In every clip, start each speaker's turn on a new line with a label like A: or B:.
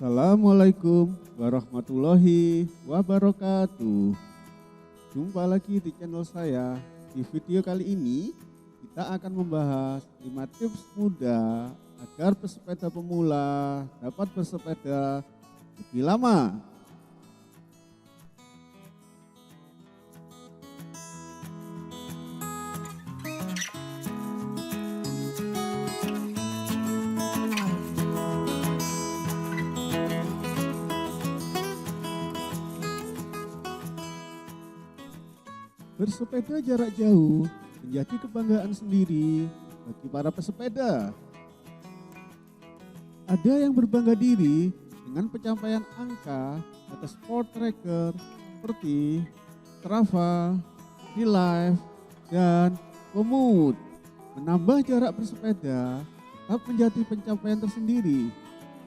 A: Assalamualaikum warahmatullahi wabarakatuh. Jumpa lagi di channel saya. Di video kali ini kita akan membahas 5 tips mudah agar pesepeda pemula dapat bersepeda lebih lama. Bersepeda jarak jauh menjadi kebanggaan sendiri bagi para pesepeda. Ada yang berbangga diri dengan pencapaian angka atas sport tracker seperti Strava, Live, dan Komoot. Menambah jarak bersepeda tetap menjadi pencapaian tersendiri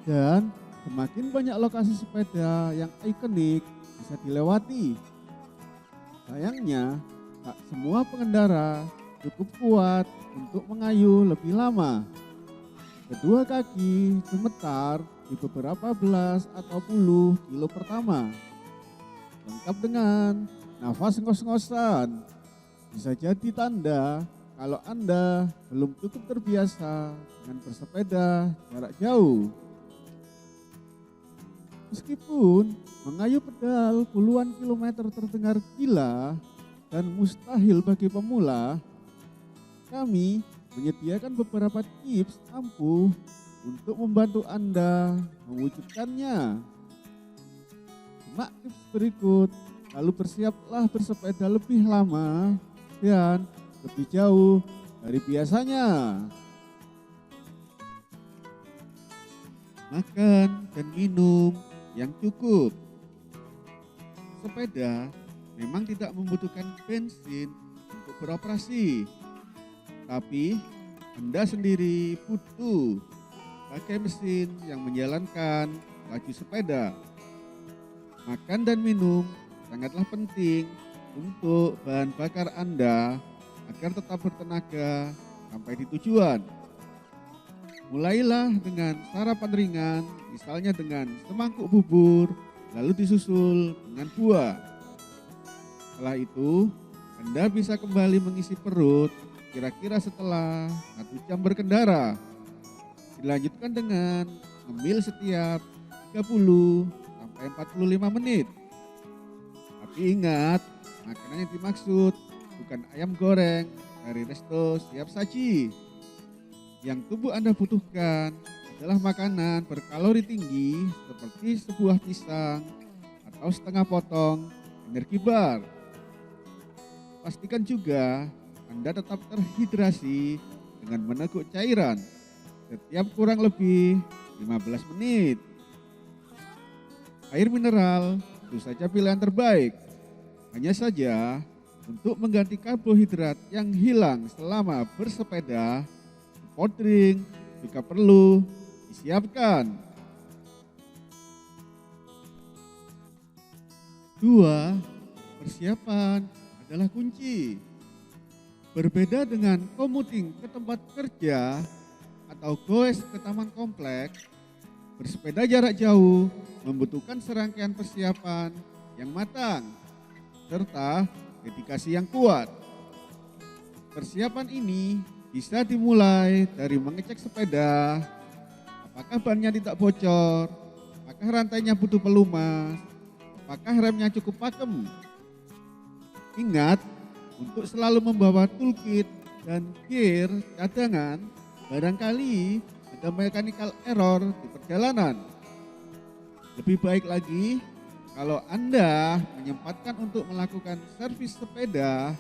A: dan semakin banyak lokasi sepeda yang ikonik bisa dilewati. Sayangnya, tak semua pengendara cukup kuat untuk mengayuh lebih lama. Kedua kaki gemetar di beberapa belas atau puluh kilo pertama. Lengkap dengan nafas ngos-ngosan. Bisa jadi tanda kalau Anda belum cukup terbiasa dengan bersepeda jarak jauh. Meskipun mengayuh pedal puluhan kilometer terdengar gila dan mustahil bagi pemula, kami menyediakan beberapa tips ampuh untuk membantu Anda mewujudkannya. Simak tips berikut, lalu bersiaplah bersepeda lebih lama dan lebih jauh dari biasanya. Makan dan minum yang cukup. Sepeda memang tidak membutuhkan bensin untuk beroperasi, tapi Anda sendiri butuh pakai mesin yang menjalankan laju sepeda. Makan dan minum sangatlah penting untuk bahan bakar Anda agar tetap bertenaga sampai di tujuan. Mulailah dengan sarapan ringan, misalnya dengan semangkuk bubur, lalu disusul dengan buah. Setelah itu, Anda bisa kembali mengisi perut kira-kira setelah 1 jam berkendara. Dilanjutkan dengan ngemil setiap 30 sampai 45 menit. Tapi ingat, makanan yang dimaksud bukan ayam goreng dari resto siap saji. Yang tubuh Anda butuhkan adalah makanan berkalori tinggi seperti sebuah pisang atau setengah potong energi bar. Pastikan juga Anda tetap terhidrasi dengan meneguk cairan setiap kurang lebih 15 menit. Air mineral tentu saja pilihan terbaik. Hanya saja untuk mengganti karbohidrat yang hilang selama bersepeda, sport drink juga perlu disiapkan. 2. Persiapan adalah kunci. Berbeda dengan commuting ke tempat kerja atau goes ke taman komplek, bersepeda jarak jauh membutuhkan serangkaian persiapan yang matang serta dedikasi yang kuat. Persiapan ini bisa dimulai dari mengecek sepeda, apakah bannya tidak bocor, apakah rantainya butuh pelumas, apakah remnya cukup pakem. Ingat untuk selalu membawa toolkit dan gear cadangan, barangkali ada mechanical error di perjalanan. Lebih baik lagi kalau Anda menyempatkan untuk melakukan servis sepeda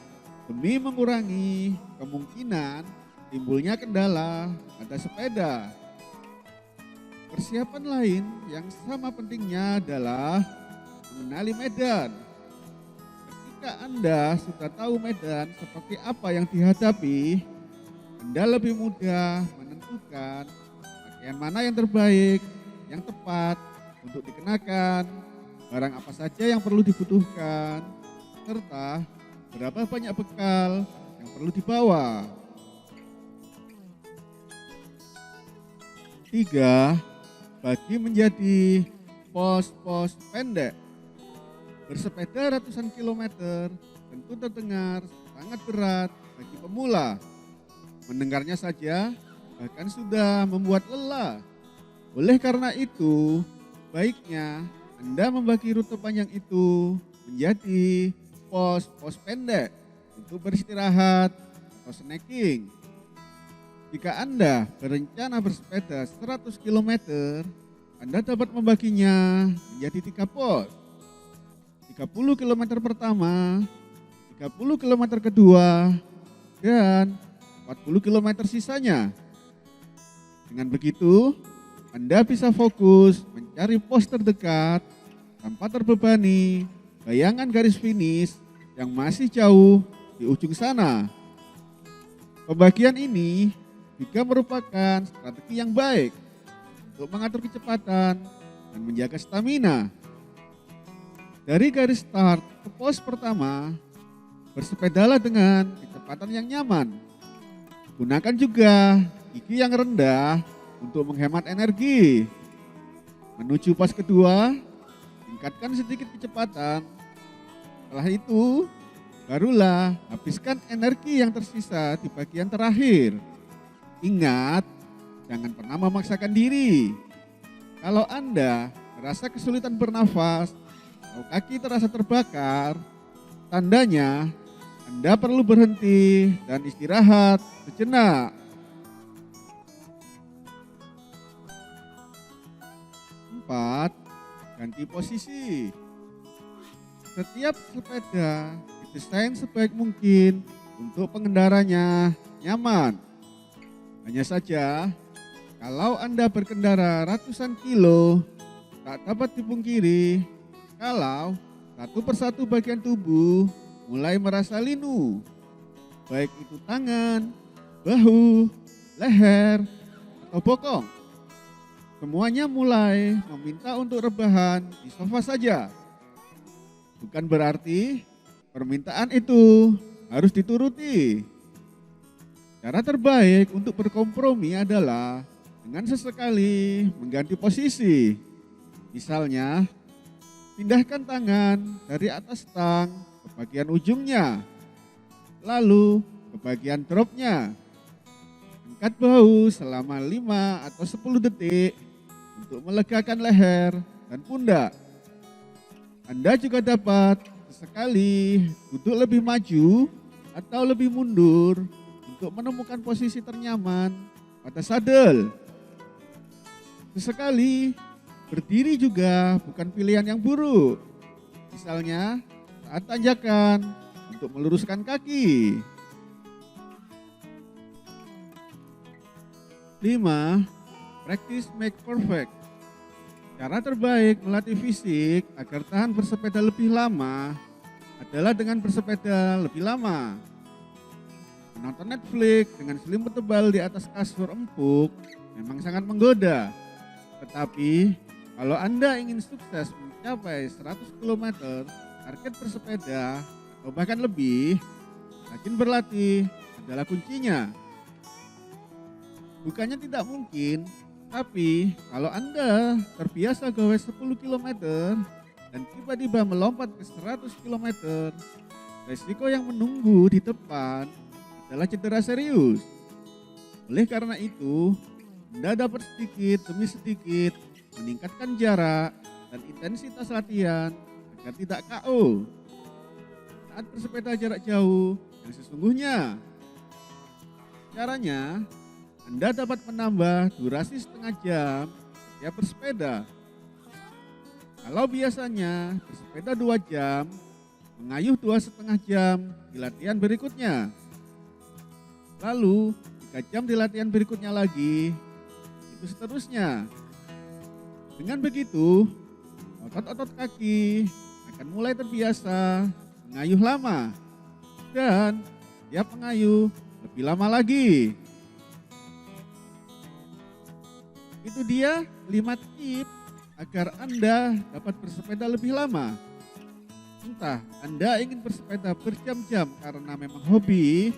A: demi mengurangi kemungkinan timbulnya kendala pada sepeda. Persiapan lain yang sama pentingnya adalah mengenali medan. Ketika Anda sudah tahu medan seperti apa yang dihadapi, Anda lebih mudah menentukan pakaian mana yang terbaik, yang tepat untuk dikenakan, barang apa saja yang perlu dibutuhkan, serta berapa banyak bekal yang perlu dibawa. 3. terbagi menjadi pos-pos pendek. Bersepeda ratusan kilometer tentu terdengar sangat berat bagi pemula. Mendengarnya saja bahkan sudah membuat lelah. Oleh karena itu, baiknya Anda membagi rute panjang itu menjadi pos-pos pendek untuk beristirahat atau snacking. Jika Anda berencana bersepeda 100 km, Anda dapat membaginya menjadi 3 pos. 30 km pertama, 30 km kedua, dan 40 km sisanya. Dengan begitu, Anda bisa fokus mencari pos terdekat tanpa terbebani bayangan garis finish yang masih jauh di ujung sana. Pembagian ini juga merupakan strategi yang baik untuk mengatur kecepatan dan menjaga stamina. Dari garis start ke pos pertama, bersepedalah dengan kecepatan yang nyaman. Gunakan juga gigi yang rendah untuk menghemat energi. Menuju pos kedua, tingkatkan sedikit kecepatan. Setelah itu, barulah habiskan energi yang tersisa di bagian terakhir. Ingat, jangan pernah memaksakan diri. Kalau Anda merasa kesulitan bernafas atau kaki terasa terbakar, tandanya Anda perlu berhenti dan istirahat sejenak. 4. Ganti posisi. Setiap sepeda didesain sebaik mungkin untuk pengendaranya nyaman. Hanya saja, kalau Anda berkendara ratusan kilo, tak dapat dipungkiri kalau satu persatu bagian tubuh mulai merasa linu. Baik itu tangan, bahu, leher, atau bokong. Semuanya mulai meminta untuk rebahan di sofa saja. Bukan berarti permintaan itu harus dituruti. Cara terbaik untuk berkompromi adalah dengan sesekali mengganti posisi. Misalnya, pindahkan tangan dari atas stang ke bagian ujungnya, lalu ke bagian dropnya. Angkat bahu selama 5 atau 10 detik untuk melegakan leher dan pundak. Anda juga dapat sesekali duduk lebih maju atau lebih mundur untuk menemukan posisi ternyaman pada sadel. Sesekali berdiri juga bukan pilihan yang buruk. Misalnya saat tanjakan untuk meluruskan kaki. 5. Practice make perfect. Cara terbaik melatih fisik agar tahan bersepeda lebih lama adalah dengan bersepeda lebih lama. Menonton Netflix dengan selimut tebal di atas kasur empuk memang sangat menggoda. Tetapi kalau Anda ingin sukses mencapai 100 km target bersepeda atau bahkan lebih, rajin berlatih adalah kuncinya. Bukannya tidak mungkin, tapi kalau Anda terbiasa gowes 10 km dan tiba-tiba melompat ke 100 km, resiko yang menunggu di depan adalah cedera serius. Oleh karena itu, Anda dapat sedikit demi sedikit meningkatkan jarak dan intensitas latihan agar tidak KO saat bersepeda jarak jauh yang sesungguhnya. Caranya, Anda dapat menambah durasi setengah jam setiap bersepeda. Kalau biasanya bersepeda 2 jam, mengayuh 2,5 jam di latihan berikutnya. Lalu 3 jam di latihan berikutnya lagi, itu seterusnya. Dengan begitu, otot-otot kaki akan mulai terbiasa mengayuh lama dan tiap mengayuh lebih lama lagi. Itu dia 5 tips agar Anda dapat bersepeda lebih lama. Entah Anda ingin bersepeda berjam-jam karena memang hobi,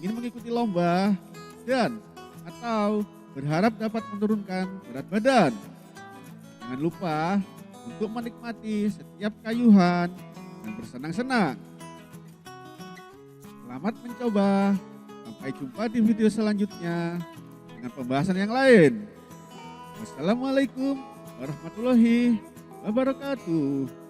A: ingin mengikuti lomba, dan atau berharap dapat menurunkan berat badan. Jangan lupa untuk menikmati setiap kayuhan dan bersenang-senang. Selamat mencoba. Sampai jumpa di video selanjutnya dengan pembahasan yang lain. Wassalamualaikum warahmatullahi wabarakatuh.